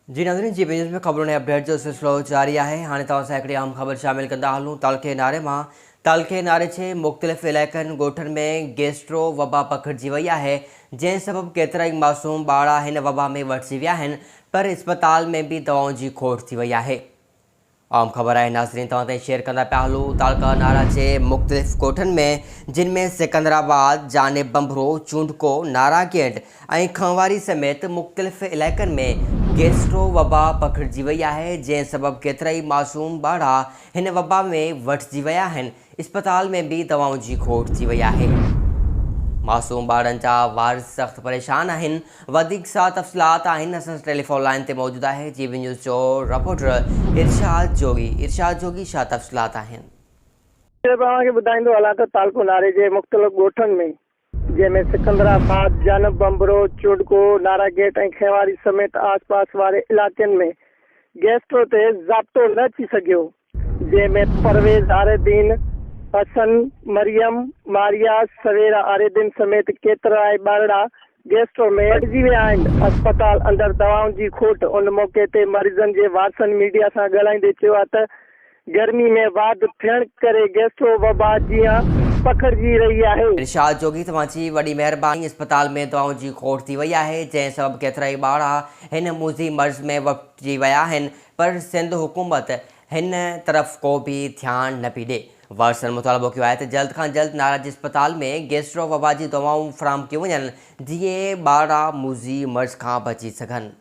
जी नाज़रीन, जी न्यूज़ में ख़बरों ने अपडेट जो सिलसिलो जारी है। हाँ तव्हां सां हिकिड़ी अहम ख़बर शामिल कंदा हलूं। तालके नारे मां तालके नारे जे मुख़्तलिफ़ इलाइक़नि ॻोठनि में गैस्ट्रो वबा पखिड़िजी वई है, जंहिं सबबि केतिरा ई मासूम ॿार हिन वबा में वठिजी विया आहिनि, पर इस्पताल में भी दवाउनि जी खोट थी वई आहे। आम ख़बर है नाज़रीन, तव्हां ताईं शेयर कंदा पिया हलूं। तालका नारा के मुख़्तलिफ़ ॻोठनि में, जिनमें सिकंदराबाद, जाने बंबरो, चूंडको, नारागेट ऐं खंवारी समेत मुख़्तलिफ़ इलाइक़नि में गैस्ट्रो वबा पखिड़िजी वई है, जंहिं सबबि केतिरा ई मासूम ॿार हिन वबा में वठिजी विया आहिनि। इस्पताल में भी दवाउनि जी खोट थी वई आहे। मासूम ॿारनि जा वारिस सख़्त परेशान आहिनि। वधीक सा तफ़सीलात आहिनि असां टेलीफोन लाइन ते मौजूद है जीबी न्यूज़ जो रिपोर्टर इरशाद जोगी। इरशाद जोगी, छा तफ़सीलात आहिनि? तव्हांखे ॿुधाईंदो हलां त तालको नारे जे मुख़्तलिफ़ ॻोठनि में, जंहिंमें सिकंदराबाद, जानब बंबरो, चुडको, नारागेट ऐं खेवारी समेत आसपास वारे इलाइक़नि में गैस्ट्रो ते ज़ाब्तो न थी सघियो, जंहिंमें परवेज़ आरिदीन, हसन, मरियम, मारिया, सवेरा आरिदीन समेत केतिरा ई ॿारड़ा गैस्ट्रो में वठिजी विया आहिनि। अस्पताल अंदरि दवाउनि जी खोट। उन मौक़े ते मरीज़नि जे वारसनि मीडिया सां ॻाल्हाईंदे चयो आहे त गर्मी में वाध थियण करे गैस्ट्रो वबा जीअं पखिड़िजी रही है। इरशाद जोगी, तव्हांजी वॾी महिरबानी। इस्पताल में दवाउनि जी खोट थी वई है, जंहिं सबबि केतिरा ई ॿार हिन मूज़ी मर्ज़ में वठिजी विया आहिनि, पर सिंध हुकूमत हिन तरफ़ को भी ध्यान न पई ॾे। वारसनि मुतालबो किया है त जल्द खां जल्द नाराज इस्पताल में गैस्ट्रो वबा जी दवाऊं फराहम कयूं वञनि, जीअं ॿार मूज़ी मर्ज़ खां बची सघनि।